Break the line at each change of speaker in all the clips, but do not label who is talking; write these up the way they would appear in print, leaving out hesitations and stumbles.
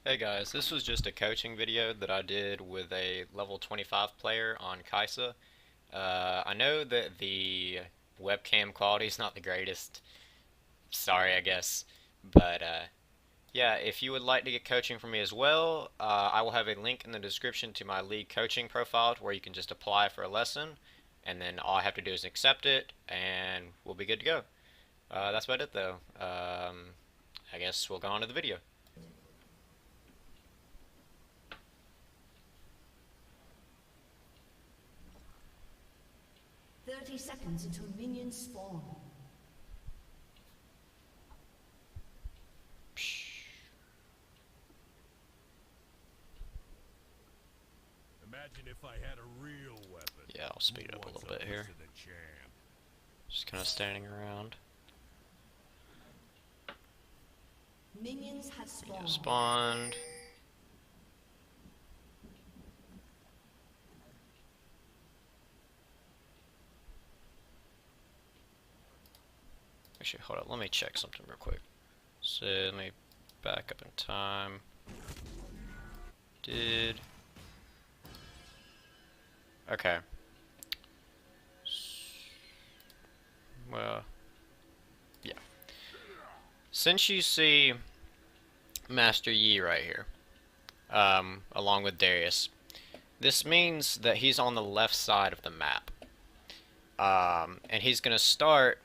Hey guys, this was just a coaching video that I did with a level 25 player on Kaisa. I know that the webcam quality is not the greatest. Sorry, I guess. But yeah, if you would like to get coaching from me as well, I will have a link in the description to my league coaching profile where you can just apply for a lesson, and then all I have to do is accept it, and we'll be good to go. That's about it though. I guess we'll go on to the video.
30 seconds until minions spawn.
Imagine if I had a real weapon.
Yeah, I'll speed up a little bit here. Just kind of standing around.
Minions have spawned.
Spawned. Actually, hold up. Let me check something real quick. So let me back up in time. Okay. Well, yeah. Since you see Master Yi right here, along with Darius, this means that he's on the left side of the map. And he's gonna start,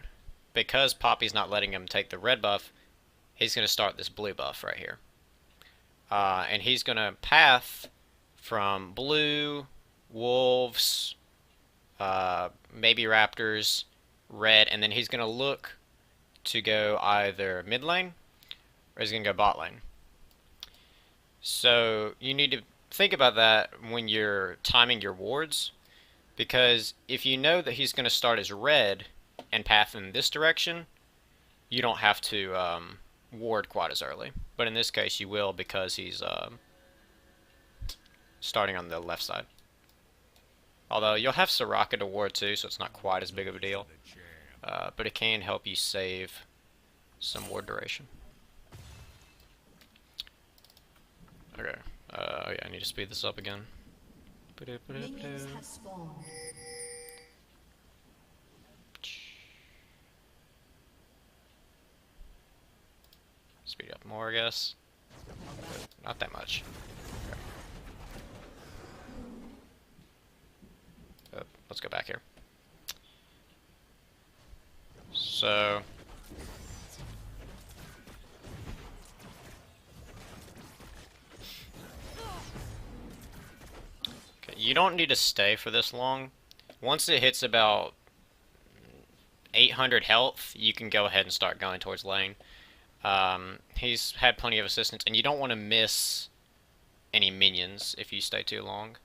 because Poppy's not letting him take the red buff, he's gonna start this blue buff right here. And he's gonna path from blue, wolves, maybe raptors, red, and then he's gonna look to go either mid lane or he's gonna go bot lane. So you need to think about that when you're timing your wards, because if you know that he's gonna start as red and path in this direction, you don't have to ward quite as early. But in this case, you will, because he's starting on the left side. Although you'll have Soraka to ward too, so it's not quite as big of a deal. But it can help you save some ward duration. Okay. Oh yeah, I need to speed this up again.
Minions have spawned.
Speed up more, I guess. Not that much. Okay. Let's go back here. So, okay, you don't need to stay for this long. Once it hits about 800 health, you can go ahead and start going towards lane. He's had plenty of assistance, and you don't want to miss any minions if you stay too long.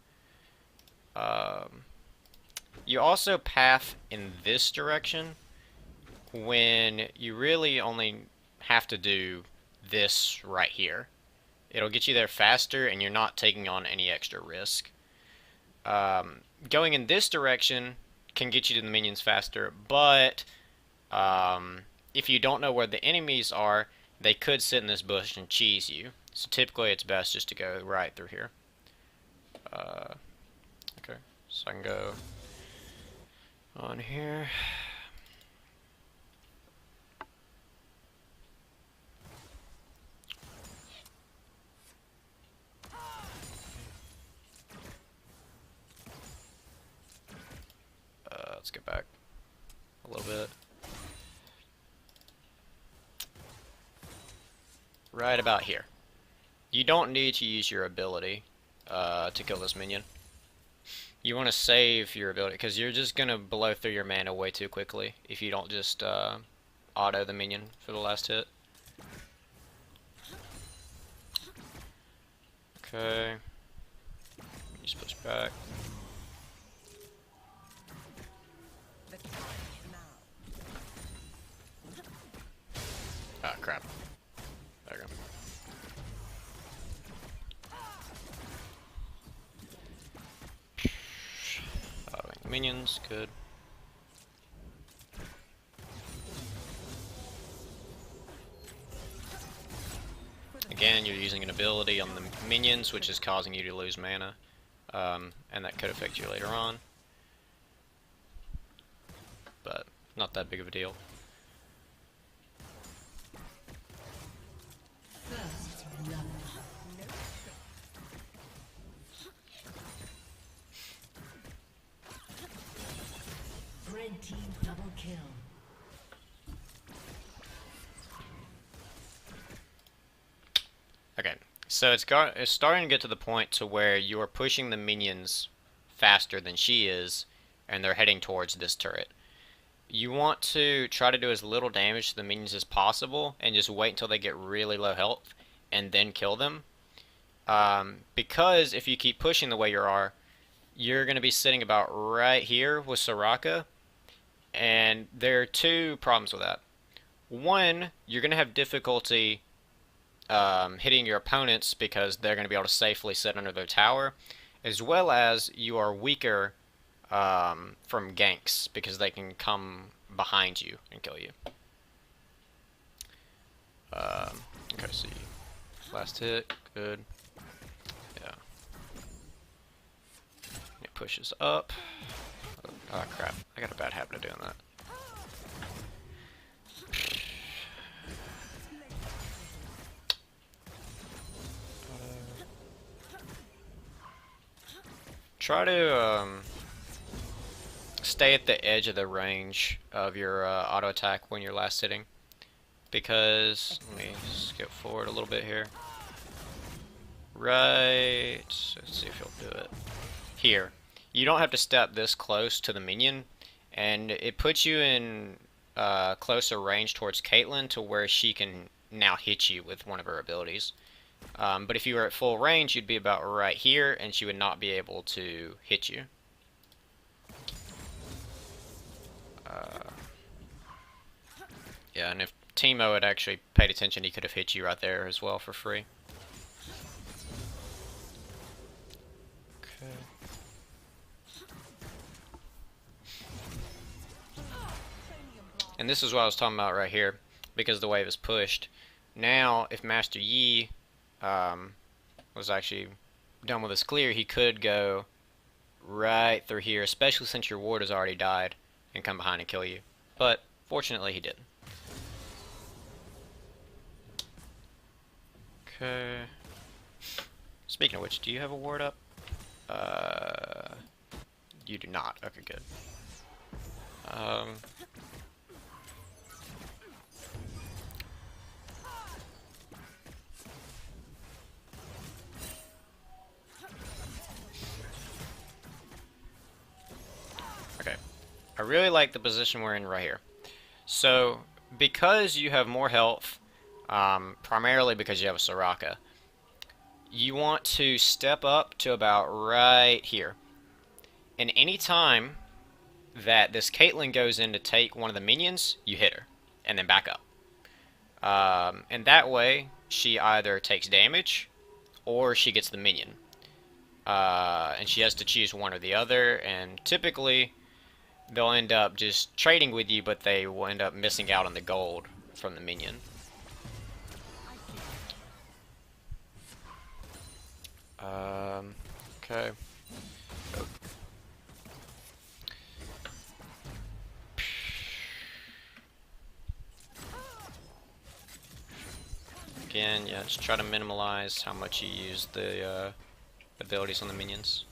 You also path in this direction when you really only have to do this right here. It'll get you there faster, and you're not taking on any extra risk. Going in this direction can get you to the minions faster, but if you don't know where the enemies are, they could sit in this bush and cheese you. So typically it's best just to go right through here. Okay, so I can go on here. Let's get back a little bit. Right about here. You don't need to use your ability to kill this minion. You want to save your ability, because you're just going to blow through your mana way too quickly if you don't just auto the minion for the last hit. Okay. Just push back. Ah, crap. There we go. Minions, good. Again, Caitlyn, you're using an ability on the minions, which is causing you to lose mana. And that could affect you later on. But not that big of a deal.
First blood. Red team double kill.
Okay, so it's starting to get to the point to where you are pushing the minions faster than she is, and they're heading towards this turret. You want to try to do as little damage to the minions as possible, and just wait until they get really low health, and then kill them. Because if you keep pushing the way you are, you're going to be sitting about right here with Soraka, and there are two problems with that. One, you're going to have difficulty hitting your opponents because they're going to be able to safely sit under their tower, as well as you are weaker from ganks because they can come behind you and kill you. Okay, so last hit, good. Yeah. It pushes up. Oh crap, I got a bad habit of doing that. Try to stay at the edge of the range of your auto attack when you're last hitting, because let me skip forward a little bit here. Right, let's see if he'll do it. Here, you don't have to step this close to the minion, and it puts you in closer range towards Caitlyn to where she can now hit you with one of her abilities. But if you were at full range, you'd be about right here, and she would not be able to hit you. Yeah, and if Teemo had actually paid attention, he could have hit you right there as well for free. Okay. And this is what I was talking about right here, because the wave is pushed. Now, if Master Yi was actually done with his clear, he could go right through here, especially since your ward has already died, and come behind and kill you. But fortunately, he didn't. Okay. Speaking of which, do you have a ward up? You do not. Okay, good. Okay. I really like the position we're in right here. So, because you have more health, primarily because you have a Soraka, you want to step up to about right here. And any time that this Caitlyn goes in to take one of the minions, you hit her, and then back up. And that way, she either takes damage, or she gets the minion. And she has to choose one or the other, and typically, they'll end up just trading with you, but they will end up missing out on the gold from the minion. Okay. Oh. Again, yeah, just try to minimize how much you use the abilities on the minions.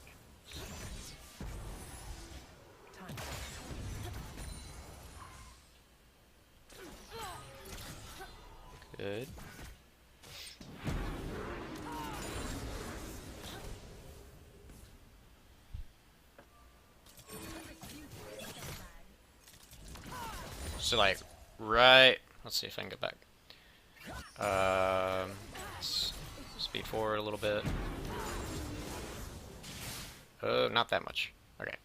Good. So like, right, let's see if I can get back. Speed forward a little bit. Oh, not that much. Okay.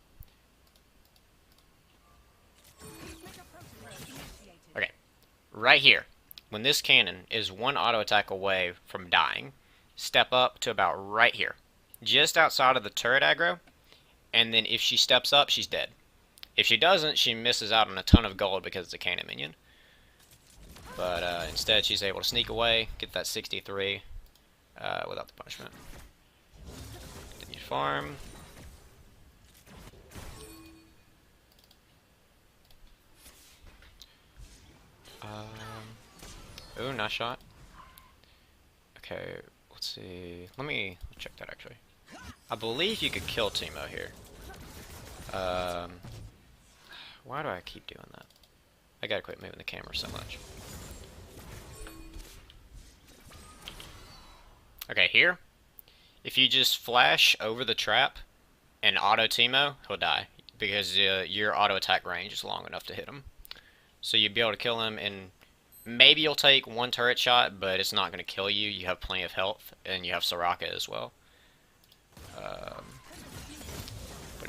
Okay, right here. When this cannon is one auto attack away from dying, step up to about right here. Just outside of the turret aggro, and then if she steps up, she's dead. If she doesn't, she misses out on a ton of gold because it's a cannon minion. But instead, she's able to sneak away, get that 63, without the punishment. Continue to farm. Ooh, nice shot. Okay, let's see. Let me check that actually. I believe you could kill Teemo here. Why do I keep doing that? I gotta quit moving the camera so much. Okay, here. If you just flash over the trap and auto Teemo, he'll die. Because your auto attack range is long enough to hit him. So you'd be able to kill him, and maybe you'll take one turret shot, but it's not going to kill you. You have plenty of health, and you have Soraka as well. But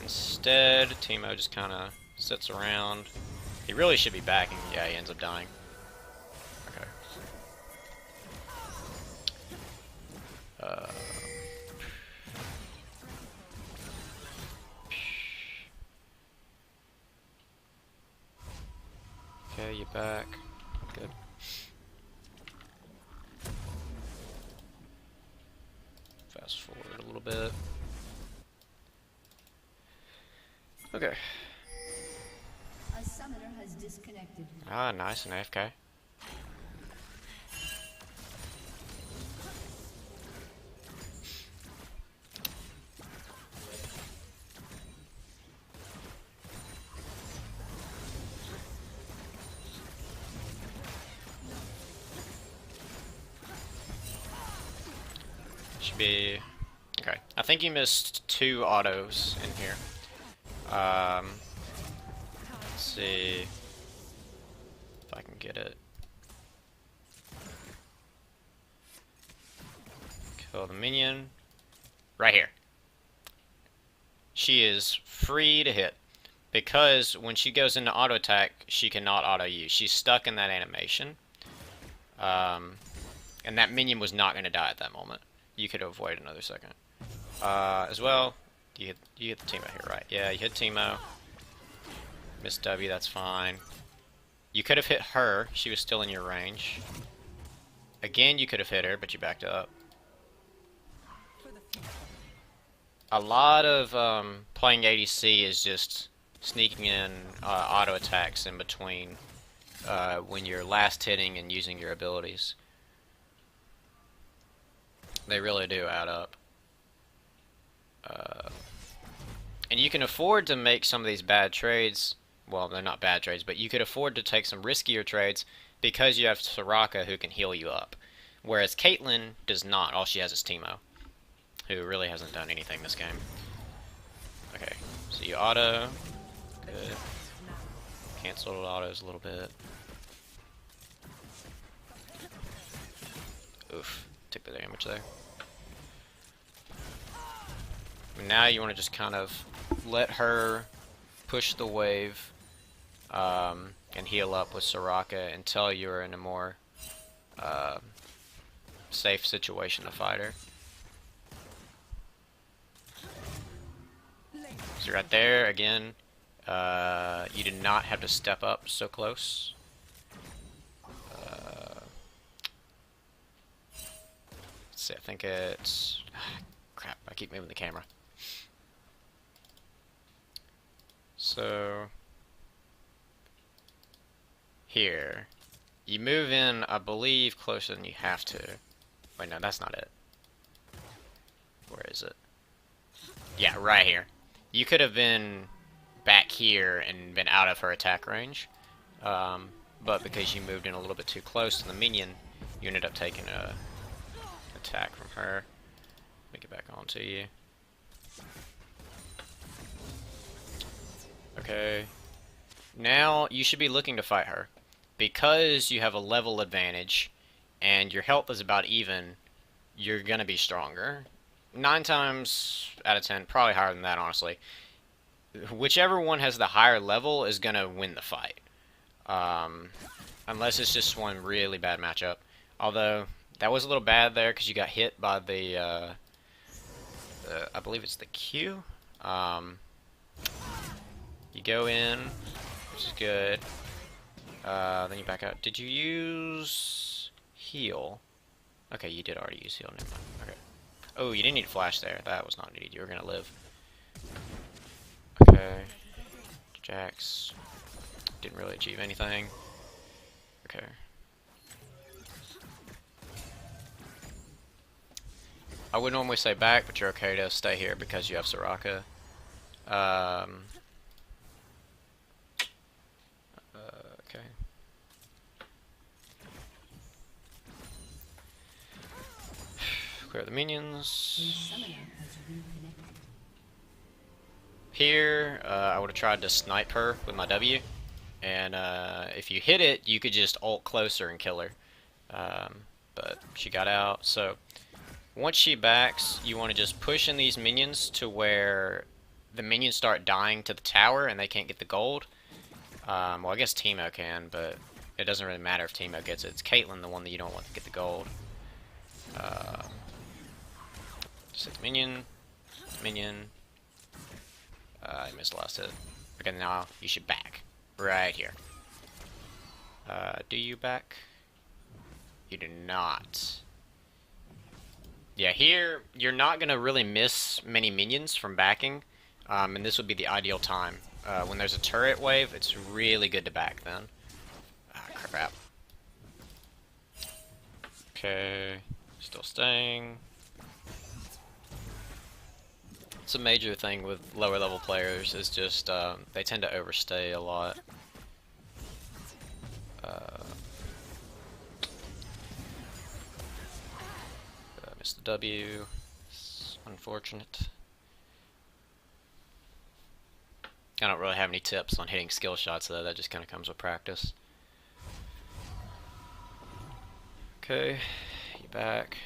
instead, Teemo just kind of sits around. He really should be backing. Yeah, he ends up dying. Okay. Okay, you're back. Good. Fast forward a little bit. Okay.
A summoner has disconnected.
Ah, nice, an AFK. Should be okay. I think you missed 2 autos in here. Let's see if I can get it. Kill the minion. Right here. She is free to hit. Because when she goes into auto attack, she cannot auto you. She's stuck in that animation. And that minion was not going to die at that moment. You could avoid another second. As well, you hit the Teemo here, right? Yeah, you hit Teemo. Miss W, that's fine. You could have hit her. She was still in your range. Again, you could have hit her, but you backed up. A lot of playing ADC is just sneaking in auto attacks in between when you're last hitting and using your abilities. They really do add up. And you can afford to make some of these bad trades. Well, they're not bad trades, but you could afford to take some riskier trades because you have Soraka who can heal you up. Whereas Caitlyn does not. All she has is Teemo, who really hasn't done anything this game. Okay, so you auto. Good. Cancel autos a little bit. Oof, took the damage there. Now you want to just kind of let her push the wave and heal up with Soraka until you're in a more safe situation to fight her. So right there, again, you did not have to step up so close. Let's see, I think it's... crap, I keep moving the camera. So... here. You move in, I believe, closer than you have to. Wait, no, that's not it. Where is it? Yeah, right here. You could have been back here and been out of her attack range. But because you moved in a little bit too close to the minion, you ended up taking a attack from her. Let me get back onto you. Okay. Now you should be looking to fight her. Because you have a level advantage and your health is about even, you're going to be stronger. 9 times out of 10, probably higher than that, honestly. Whichever one has the higher level is going to win the fight. Unless it's just one really bad matchup. Although, that was a little bad there because you got hit by the, I believe it's the Q. You go in, which is good. Then you back out. Did you use heal? Okay, you did already use heal. Never mind. Okay. Oh, you didn't need flash there. That was not needed. You were gonna live. Okay. Jax. Didn't really achieve anything. Okay. I would normally say back, but you're okay to stay here because you have Soraka. Okay. Clear the
A
minions.
summoner has reconnected.
Here, I would have tried to snipe her with my W. And if you hit it, you could just ult closer and kill her. But she got out, so once she backs, you want to just push in these minions to where the minions start dying to the tower and they can't get the gold. Well, I guess Teemo can, but it doesn't really matter if Teemo gets it. It's Caitlyn, the one that you don't want to get the gold. Just hit the minion. Minion. I missed the last hit. Okay, now you should back. Right here. Do you back? You do not. Yeah, here, you're not going to really miss many minions from backing, and this would be the ideal time. When there's a turret wave, it's really good to back then. Ah, crap. Okay, still staying. It's a major thing with lower level players, is just, they tend to overstay a lot. Missed the W. It's unfortunate. I don't really have any tips on hitting skill shots though, that just kind of comes with practice. Okay, you back.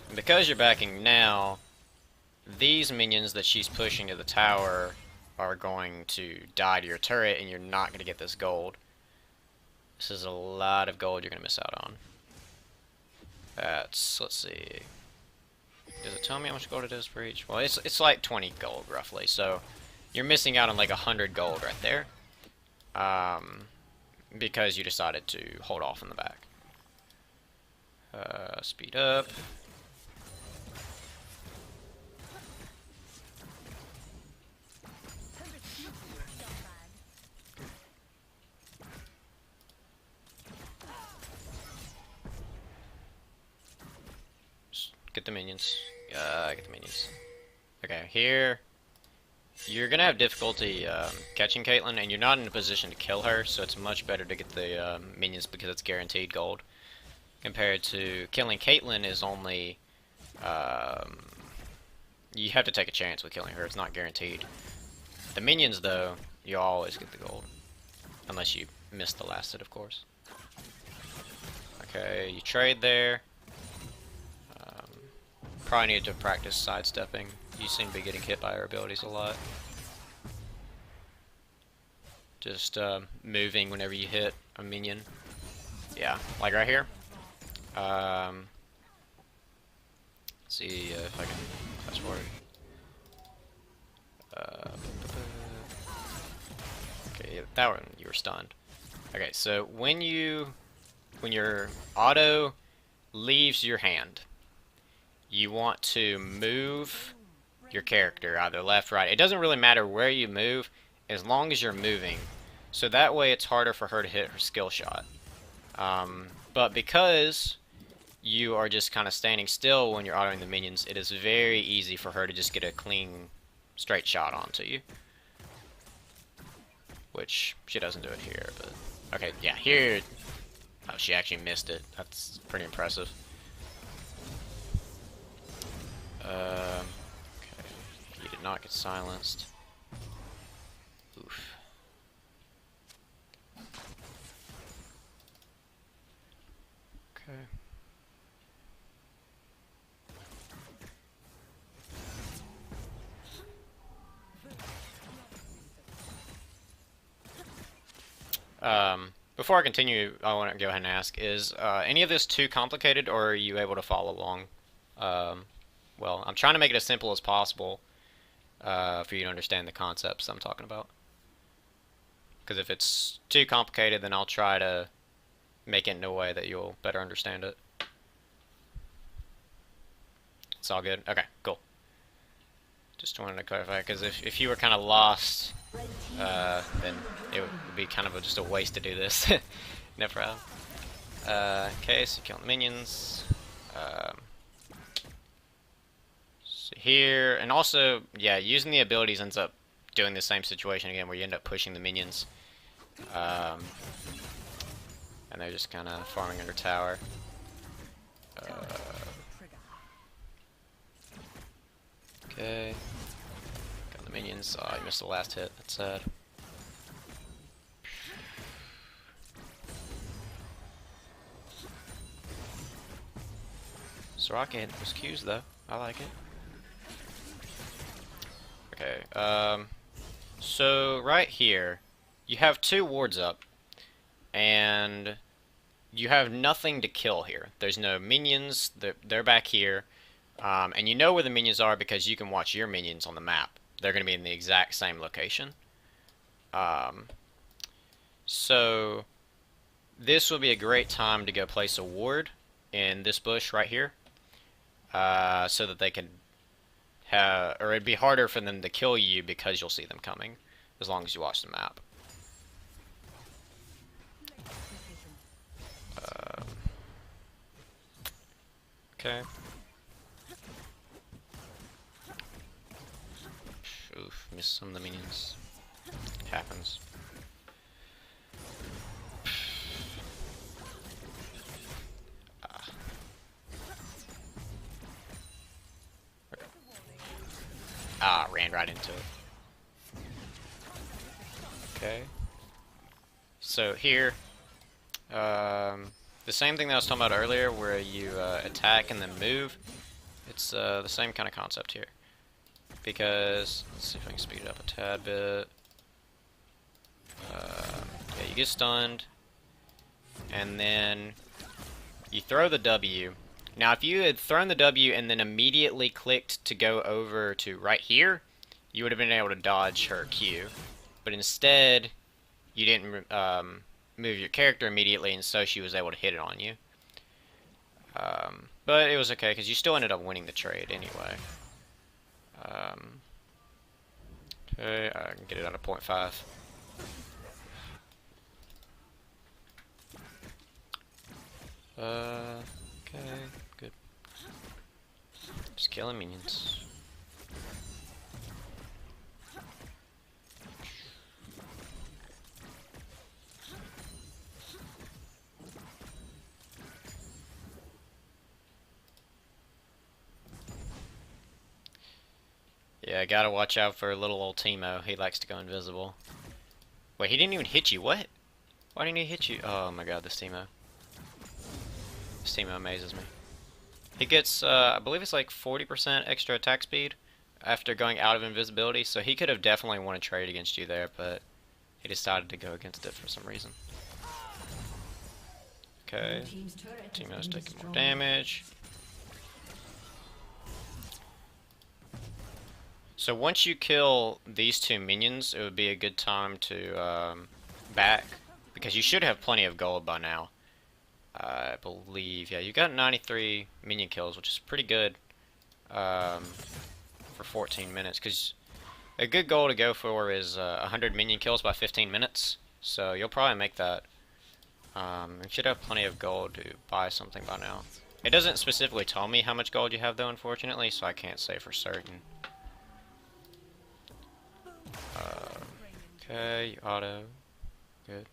And because you're backing now, these minions that she's pushing to the tower are going to die to your turret and you're not going to get this gold. This is a lot of gold you're going to miss out on. That's, let's see. Does it tell me how much gold it is for each? Well, it's like 20 gold roughly, so you're missing out on like 100 gold right there. Because you decided to hold off in the back. Speed up. Get the minions. Get the minions. Okay, here you're gonna have difficulty catching Caitlyn, and you're not in a position to kill her, so it's much better to get the minions because it's guaranteed gold. Compared to killing Caitlyn is only you have to take a chance with killing her. It's not guaranteed. The minions, though, you always get the gold, unless you miss the last hit, of course. Okay, you trade there. Probably need to practice sidestepping. You seem to be getting hit by her abilities a lot. Just moving whenever you hit a minion. Yeah, like right here. See if I can fast forward. Okay, that one you were stunned. Okay, so when your auto leaves your hand, you want to move your character either left, right. It doesn't really matter where you move as long as you're moving. So that way it's harder for her to hit her skill shot. But because you are just kind of standing still when you're autoing the minions, it is very easy for her to just get a clean, straight shot onto you. Which, she doesn't do it here, but... Okay, yeah, here... Oh, she actually missed it. That's pretty impressive. Okay. You did not get silenced. Oof. Okay. Before I continue, I want to go ahead and ask, is any of this too complicated, or are you able to follow along? Well, I'm trying to make it as simple as possible for you to understand the concepts I'm talking about. Because if it's too complicated, then I'll try to make it in a way that you'll better understand it. It's all good? Okay, cool. Just wanted to clarify, because if you were kind of lost, then it would be kind of just a waste to do this. No problem. Okay, so killing the minions. So here, and also, yeah, using the abilities ends up doing the same situation again, where you end up pushing the minions. And they're just kind of farming under tower. Okay. Got the minions. Oh, I missed the last hit. That's sad. Soraka hit those Qs though. I like it. Okay. So right here, you have 2 wards up, and you have nothing to kill here. There's no minions. They're back here. And you know where the minions are because you can watch your minions on the map. They're going to be in the exact same location. So this will be a great time to go place a ward in this bush right here, so that they can have, or it'd be harder for them to kill you because you'll see them coming, as long as you watch the map. Okay. Oof, missed some of the minions. Happens. Ran right into it. Okay. So here, the same thing that I was talking about earlier, where you attack and then move. It's the same kind of concept here. Because, let's see if I can speed it up a tad bit. Yeah, you get stunned, and then you throw the W. Now, if you had thrown the W and then immediately clicked to go over to right here, you would have been able to dodge her Q. But instead, you didn't move your character immediately, and so she was able to hit it on you. But it was okay, because you still ended up winning the trade anyway. Okay, I can get it out of 0.5. Okay, good. Just killing minions. Yeah, I gotta watch out for little old Teemo. He likes to go invisible. Wait, he didn't even hit you. What? Why didn't he hit you? Oh my god, this Teemo. This Teemo amazes me. He gets, I believe it's like 40% extra attack speed after going out of invisibility, so he could have definitely won a trade against you there, but he decided to go against it for some reason. Okay, Teemo's taking more damage. So once you kill these 2 minions, it would be a good time to back, because you should have plenty of gold by now. I believe, yeah, you got 93 minion kills, which is pretty good for 14 minutes, because a good goal to go for is 100 minion kills by 15 minutes, so you'll probably make that. You should have plenty of gold to buy something by now. It doesn't specifically tell me how much gold you have though, unfortunately, so I can't say for certain. Okay, auto. Good.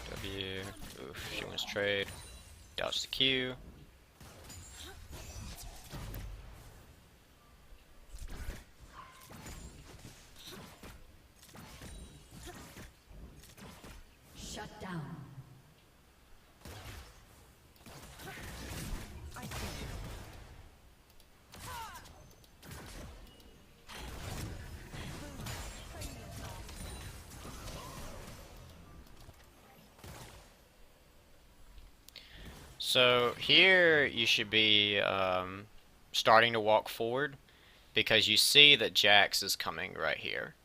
W. Oof, she wants trade. Dodge the Q.
Shut down.
So here you should be starting to walk forward because you see that Jax is coming right here.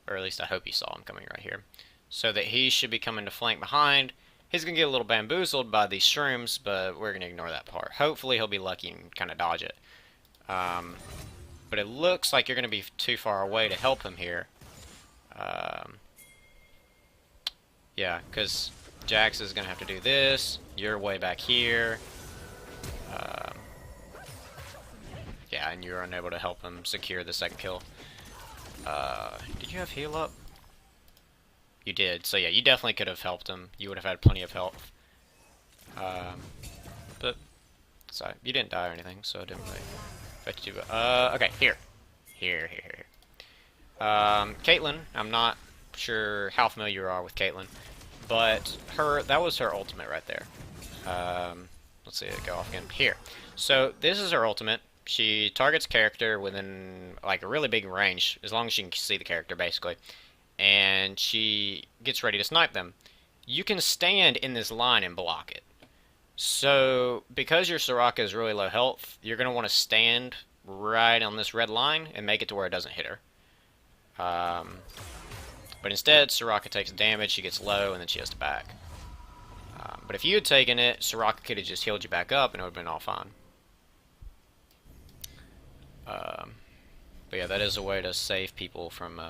Or at least I hope you saw him coming right here. So that he should be coming to flank behind. He's going to get a little bamboozled by these shrooms, but we're going to ignore that part. Hopefully he'll be lucky and kind of dodge it. But it looks like you're going to be too far away to help him here. Yeah, because Jax is going to have to do this. You're way back here. Yeah, and you're unable to help him secure the second kill. Did you have heal up? You did. So yeah, you definitely could have helped him. You would have had plenty of health. But sorry, you didn't die or anything, so it didn't really affect you. Okay, here. Caitlyn, I'm not sure how familiar you are with Caitlyn, but that was her ultimate right there. Let's see it go off again. Here. So this is her ultimate. She targets character within like a really big range, as long as she can see the character basically. And she gets ready to snipe them. You can stand in this line and block it. So because your Soraka is really low health, you're going to want to stand right on this red line and make it to where it doesn't hit her. But instead, Soraka takes damage, she gets low, and then she has to back. But if you had taken it, Soraka could have just healed you back up and it would have been all fine. But yeah, that is a way to save people from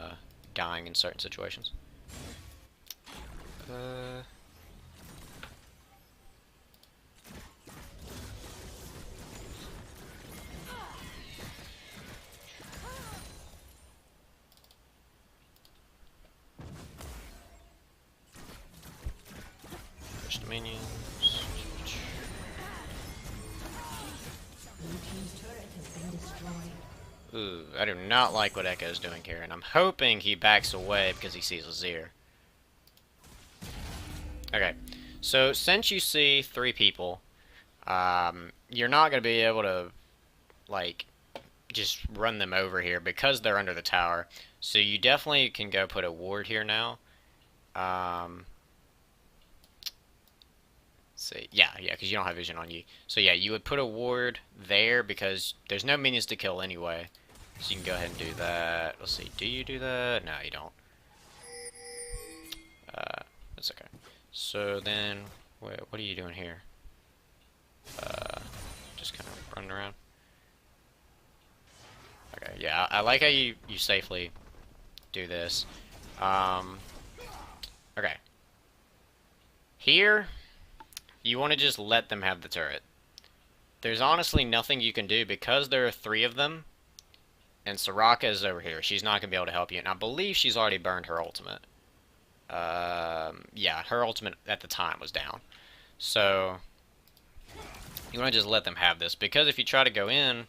dying in certain situations. Push the minions. Ooh, I do not like what Echo's doing here, and I'm hoping he backs away because he sees Azir. Okay, so since you see 3 people, you're not going to be able to, like, just run them over here because they're under the tower. So you definitely can go put a ward here now. Let's see. Yeah, because you don't have vision on you. So yeah, you would put a ward there because there's no minions to kill anyway. So you can go ahead and do that. Let's see, do you do that? No, you don't. That's okay. So then, what are you doing here? Just kind of running around. Okay, yeah, I like how you safely do this. Okay. Here, you want to just let them have the turret. There's honestly nothing you can do because there are 3 of them. And Soraka is over here. She's not going to be able to help you. And I believe she's already burned her ultimate. Yeah, her ultimate at the time was down. So, you want to just let them have this. Because if you try to go in,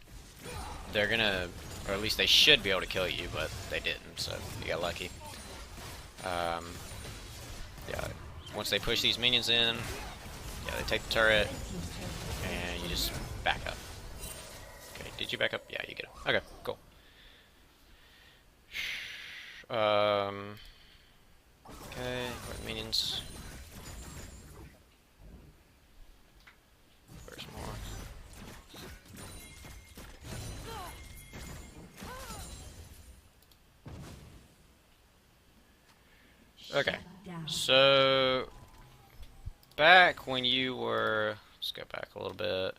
they're going to, or at least they should be able to kill you, but they didn't. So, you got lucky. Yeah, once they push these minions in, yeah, they take the turret, and you just back up. Okay, did you back up? Yeah, you get it. Okay, cool. Okay, where are the minions? Where's more? Okay, so back when you were, let's go back a little bit.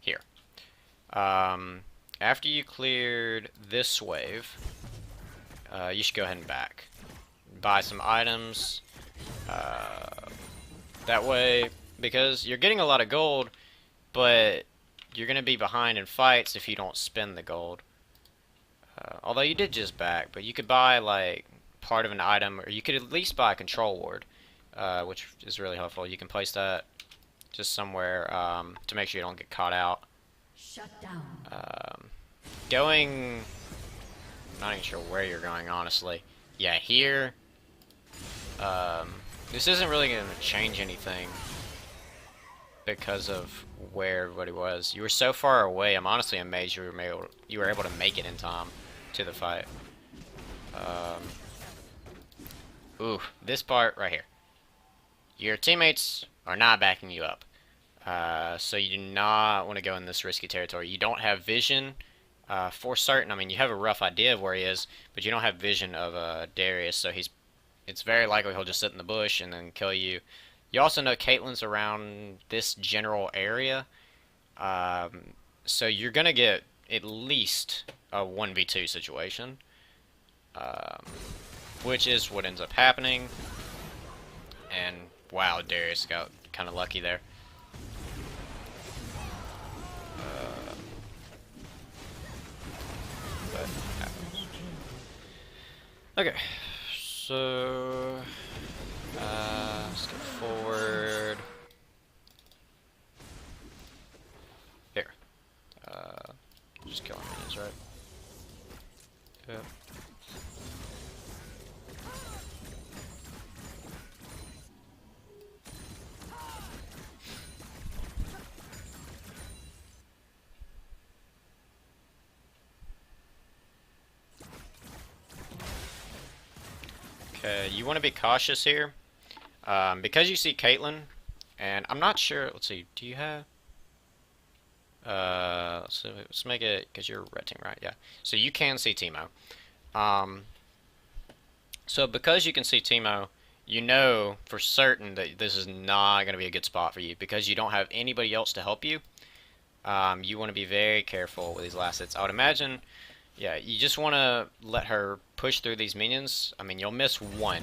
Here. After you cleared this wave, you should go ahead and back. Buy some items. That way, because you're getting a lot of gold, but you're going to be behind in fights if you don't spend the gold. Although you did just back, but you could buy like part of an item, or you could at least buy a control ward, which is really helpful. You can place that just somewhere to make sure you don't get caught out.
Shut down.
Going, I'm not even sure where you're going, honestly. Yeah, here. This isn't really going to change anything because of where everybody was. You were so far away. I'm honestly amazed you were able to make it in time to the fight. Ooh, this part right here. your teammates are not backing you up. So you do not want to go in this risky territory. You don't have vision for certain. I mean, you have a rough idea of where he is, but you don't have vision of Darius, so it's very likely he'll just sit in the bush and then kill you. You also know Caitlyn's around this general area, so you're gonna get at least a 1v2 situation, um, which is what ends up happening. And wow, Darius got kind of lucky there. But okay, so let's go forward here. Just killing minions, right? Yep. Okay, you want to be cautious here, because you see Caitlyn, and I'm not sure. Let's see. Do you have? Let's make it because you're red team, right? Yeah. So you can see Teemo. So because you can see Teemo, you know for certain that this is not going to be a good spot for you because you don't have anybody else to help you. You want to be very careful with these last hits. I would imagine, yeah, you just want to let her push through these minions. I mean, you'll miss one,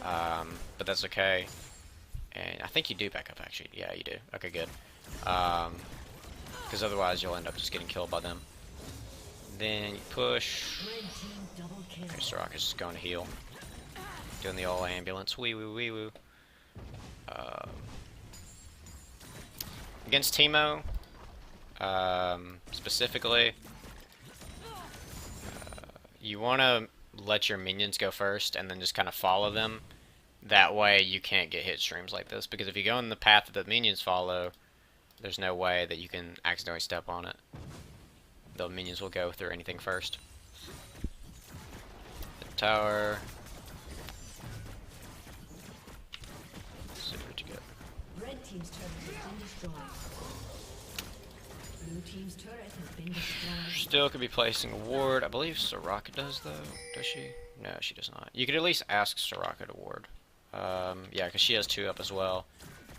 but that's okay. And I think you do back up, actually. Yeah, you do. Okay, good. Because otherwise you'll end up just getting killed by them. Then you push. Okay, Soraka's just going to heal. Doing the all ambulance. Wee woo wee woo. Against Teemo, specifically, you want to let your minions go first and then just kind of follow them. That way you can't get hit streams like this. Because if you go in the path that the minions follow, there's no way that you can accidentally step on it. The minions will go through anything first. The tower. Let's see what you get.
Red team's turret has been destroyed. Blue team's turret has been destroyed.
Still could be placing a ward. I believe Soraka does, though. Does she? No, she does not. You could at least ask Soraka to ward. Yeah, because she has 2 up as well.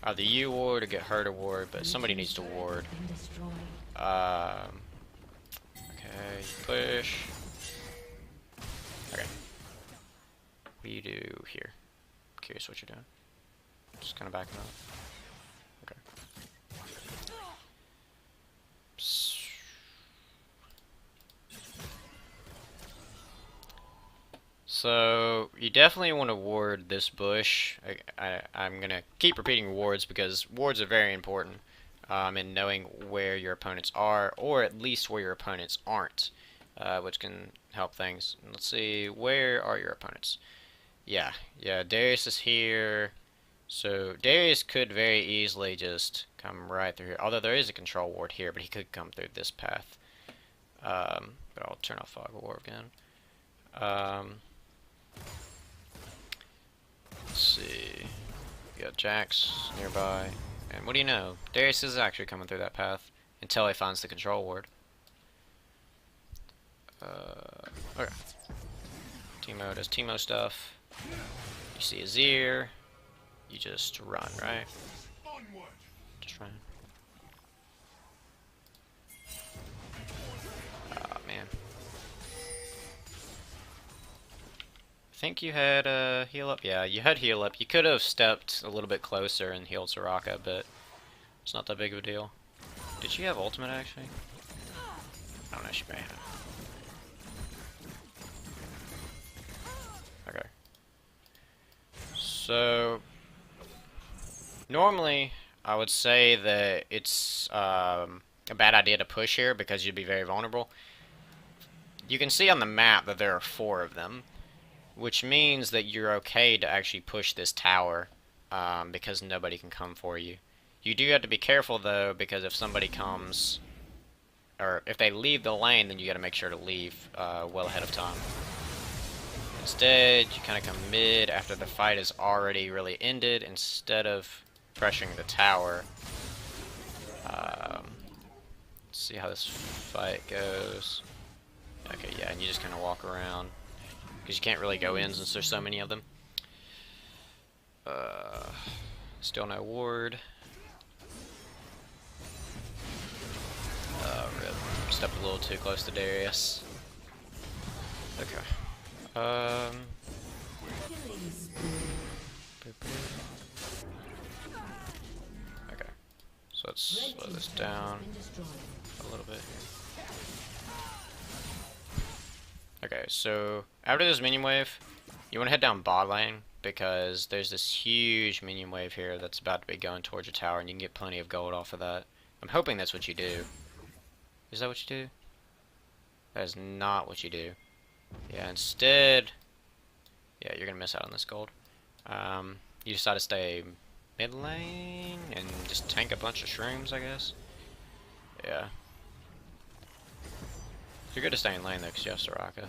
Either you ward or get her to ward, but somebody needs to ward. Okay, push. Okay. What do you do here? I'm curious what you're doing. Just kind of backing up. Okay. So, you definitely want to ward this bush. I'm going to keep repeating wards because wards are very important in knowing where your opponents are, or at least where your opponents aren't, which can help things. Let's see, where are your opponents? Yeah, Darius is here. So, Darius could very easily just come right through here. Although there is a control ward here, but he could come through this path. But I'll turn off Fog of War again. Let's see. We got Jax nearby. And what do you know? Darius is actually coming through that path until he finds the control ward. Okay. Teemo does Teemo stuff. You see Azir. You just run, right? Just run. Ah, man. I think you had heal up. Yeah, you had heal up. You could have stepped a little bit closer and healed Soraka, but it's not that big of a deal. Did she have ultimate, actually? I don't know, she may have. Okay. So, normally, I would say that it's a bad idea to push here because you'd be very vulnerable. You can see on the map that there are 4 of them, which means that you're okay to actually push this tower because nobody can come for you. You do have to be careful, though, because if somebody comes, or if they leave the lane, then you got to make sure to leave well ahead of time. Instead, you kind of come mid after the fight is already really ended, instead of pressuring the tower. Let's see how this fight goes. Okay, yeah, and you just kind of walk around, because you can't really go in since there's so many of them. Still no ward. Rip. Stepped a little too close to Darius. Okay. Okay. So let's slow this down a little bit here. Okay, so after this minion wave, you want to head down bot lane, because there's this huge minion wave here that's about to be going towards your tower, and you can get plenty of gold off of that. I'm hoping that's what you do. Is that what you do? That is not what you do. Yeah, instead, yeah, you're gonna miss out on this gold. You decide to stay mid lane and just tank a bunch of shrooms, I guess. Yeah. You're good to stay in lane though, because you have Soraka.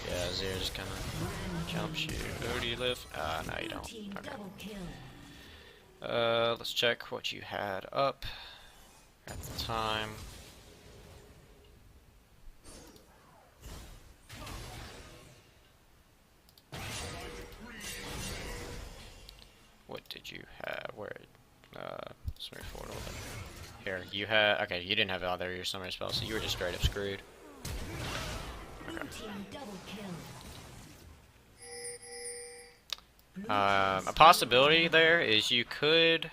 Yeah, Zero just kind of jumps you. Oh, do you live? No, you don't. Okay. Let's check what you had up at the time. What did you have? Where? Let's move forward a little bit. Here, you had. Okay, you didn't have either of your summoning spells, so you were just straight up screwed. Okay. A possibility there is you could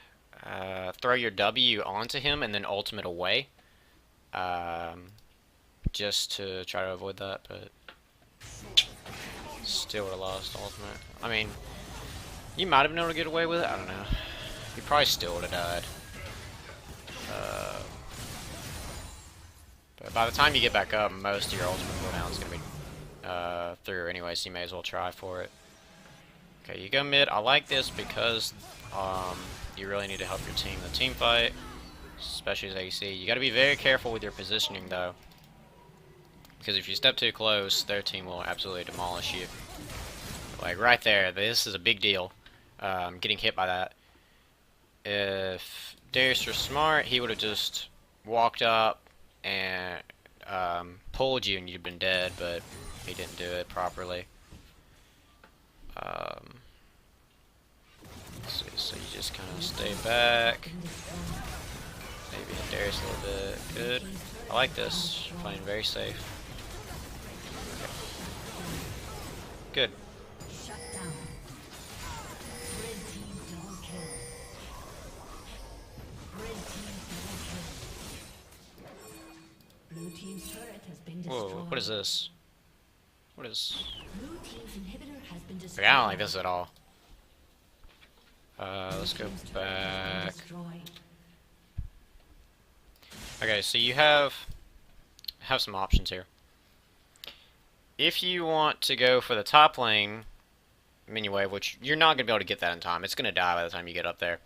throw your W onto him and then ultimate away, just to try to avoid that, but still would have lost ultimate. I mean, you might have been able to get away with it. I don't know. You probably still would have died. But by the time you get back up, most of your ultimate cooldown is going to be through anyway, so you may as well try for it. Okay, you go mid. I like this because you really need to help your team in the team fight, especially as AC. You got to be very careful with your positioning though, because if you step too close, their team will absolutely demolish you. Like right there, this is a big deal. Getting hit by that. If Darius was smart, he would have just walked up and pulled you and you'd been dead, but he didn't do it properly. Let's see, so you just kind of stay back. Maybe hit Darius a little bit. Good. I like this. Playing very safe. Okay. Good. Whoa, what is this? What is... Okay, I don't like this at all. Let's go back. Okay, so you have some options here. If you want to go for the top lane minion wave, which you're not going to be able to get that in time, it's going to die by the time you get up there.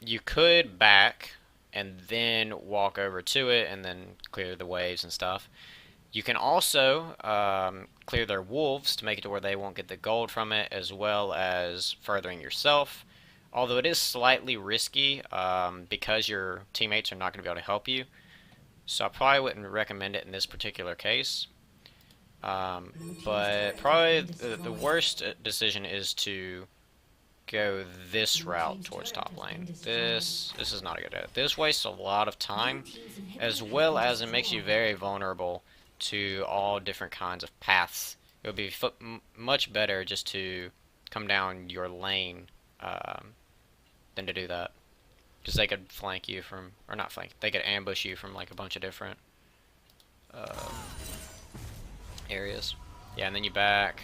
You could back and then walk over to it and then clear the waves and stuff. You can also clear their wolves to make it to where they won't get the gold from it, as well as furthering yourself. Although it is slightly risky because your teammates are not going to be able to help you. So I probably wouldn't recommend it in this particular case. But probably the worst decision is to go this route towards top lane. This is not a good idea. This wastes a lot of time, as well as it makes you very vulnerable to all different kinds of paths. It would be much better just to come down your lane than to do that, because they could flank you from, or not flank, they could ambush you from like a bunch of different areas. Yeah, and then you back.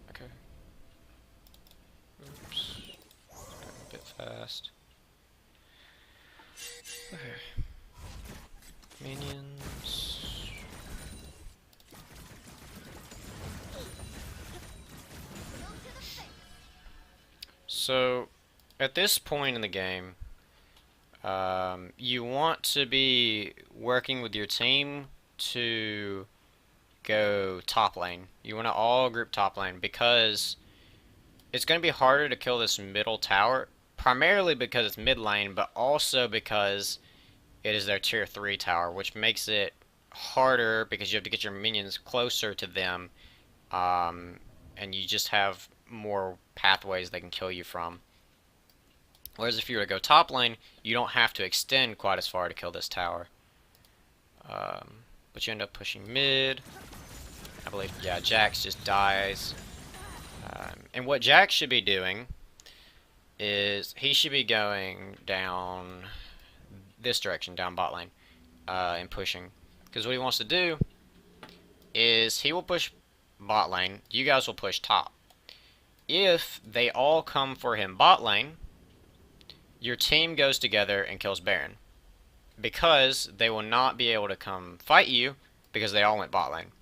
Okay. Oops. A bit fast. Okay. Minions. So, at this point in the game, you want to be working with your team to go top lane. You want to all group top lane because it's going to be harder to kill this middle tower, primarily because it's mid lane, but also because it is their tier 3 tower, which makes it harder because you have to get your minions closer to them, and you just have more pathways they can kill you from. Whereas if you were to go top lane, you don't have to extend quite as far to kill this tower. But you end up pushing mid. I believe, yeah, Jax just dies. And what Jax should be doing is he should be going down this direction, down bot lane, and pushing. Because what he wants to do is he will push bot lane, you guys will push top. If they all come for him bot lane, your team goes together and kills Baron. Because they will not be able to come fight you because they all went bot lane.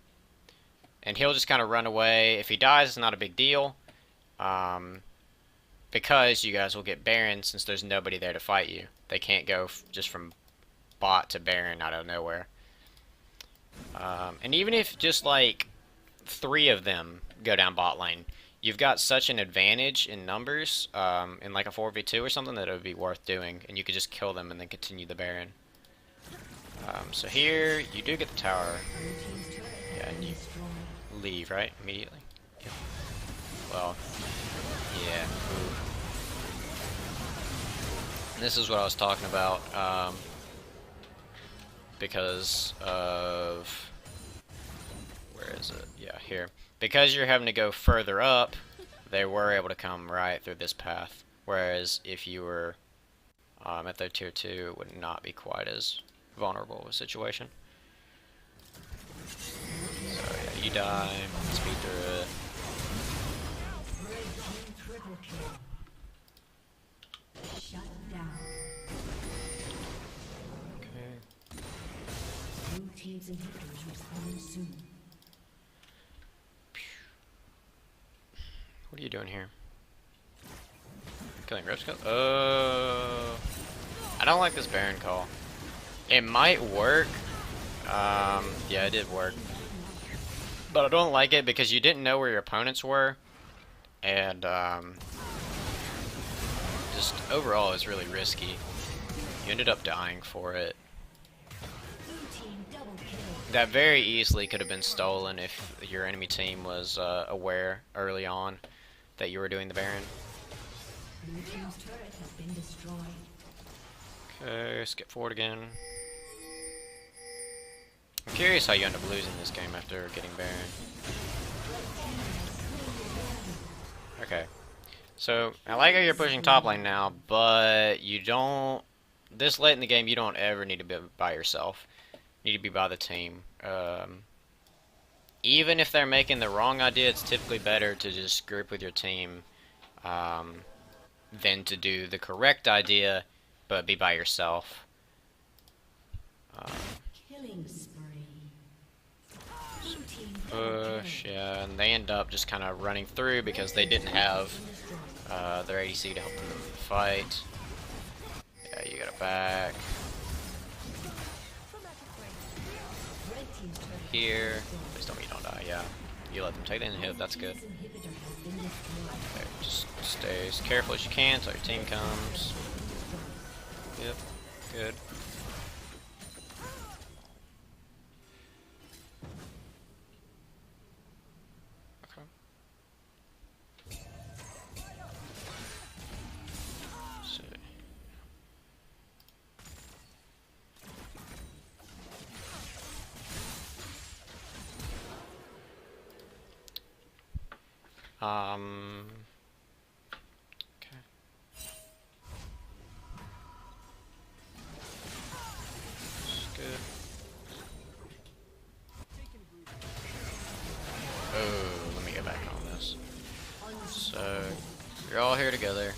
And he'll just kind of run away. If he dies, it's not a big deal. Because you guys will get Baron since there's nobody there to fight you. They can't go just from bot to Baron out of nowhere. And even if just like 3 of them go down bot lane, you've got such an advantage in numbers in like a 4v2 or something that it would be worth doing. And you could just kill them and then continue the Baron. So here, you do get the tower. Yeah, and you leave, right? Immediately? Yep. Well, yeah. Ooh. This is what I was talking about, because of... Where is it? Yeah, here. Because you're having to go further up, they were able to come right through this path. Whereas if you were at their tier 2, it would not be quite as vulnerable of a situation. So yeah, you die, speed through it.
Shut down.
Okay.
Blue team's inhibitors respond soon.
What are you doing here? Killing Ripskull? Oh. I don't like this Baron call. It might work. Yeah, it did work. But I don't like it because you didn't know where your opponents were. And, just overall it's really risky. You ended up dying for it. That very easily could have been stolen if your enemy team was aware early on that you were doing the Baron.
Blue team's turret has been destroyed.
Okay, skip forward again. I'm curious how you end up losing this game after getting Baron. Okay. So, I like how you're pushing top lane now, but you don't... This late in the game, you don't ever need to be by yourself. You need to be by the team. Even if they're making the wrong idea, it's typically better to just group with your team than to do the correct idea, but be by yourself.
Killing spree.
Push, yeah, and they end up just kind of running through because they didn't have their ADC to help them fight. Yeah, you got it back. Here. Please tell me you don't die, yeah. You let them take the inhib, that's good. Okay, just stay as careful as you can until your team comes. Yep, good. Okay. Let's see. Okay. That's good. Oh, let me get back on this. So, you're all here together.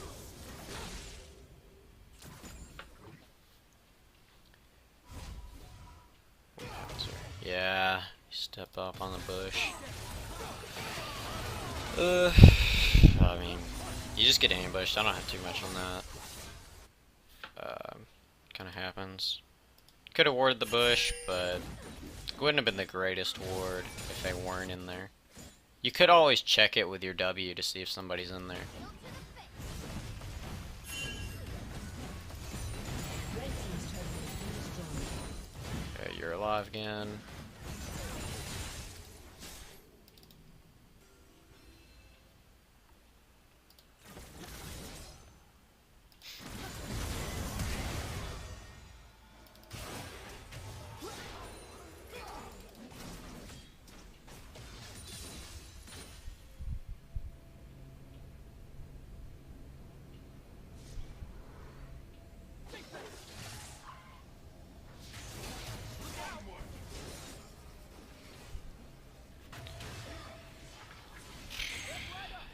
What happens here? Yeah, step up on the bush. I mean, You just get ambushed. I don't have too much on that. Kind of happens. Could have warded the bush, but it wouldn't have been the greatest ward if they weren't in there. You could always check it with your W to see if somebody's in there. Okay, you're alive again.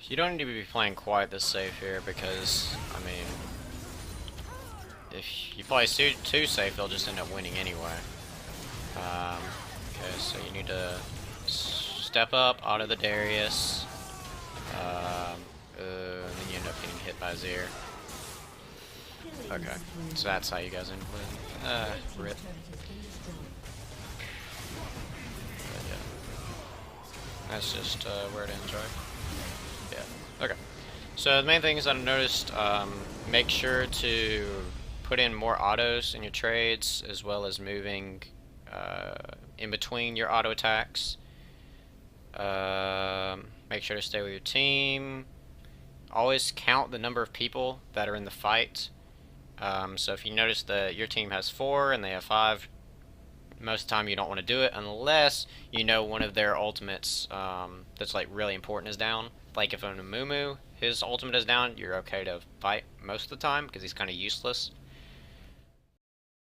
You don't need to be playing quite this safe here because, I mean, if you play too safe, they'll just end up winning anyway. Okay, so you need to step up, auto the Darius, and then you end up getting hit by Zir. Okay, so that's how you guys end up with. Rip. But yeah. That's just where it ends, right? Yeah. Okay. So the main things that I've noticed, make sure to put in more autos in your trades, as well as moving in between your auto attacks. Make sure to stay with your team. Always count the number of people that are in the fight. So if you notice that your team has 4 and they have 5, most of the time you don't want to do it unless you know one of their ultimates that's like really important is down. Like if an Amumu, his ultimate is down, you're okay to fight most of the time because he's kind of useless.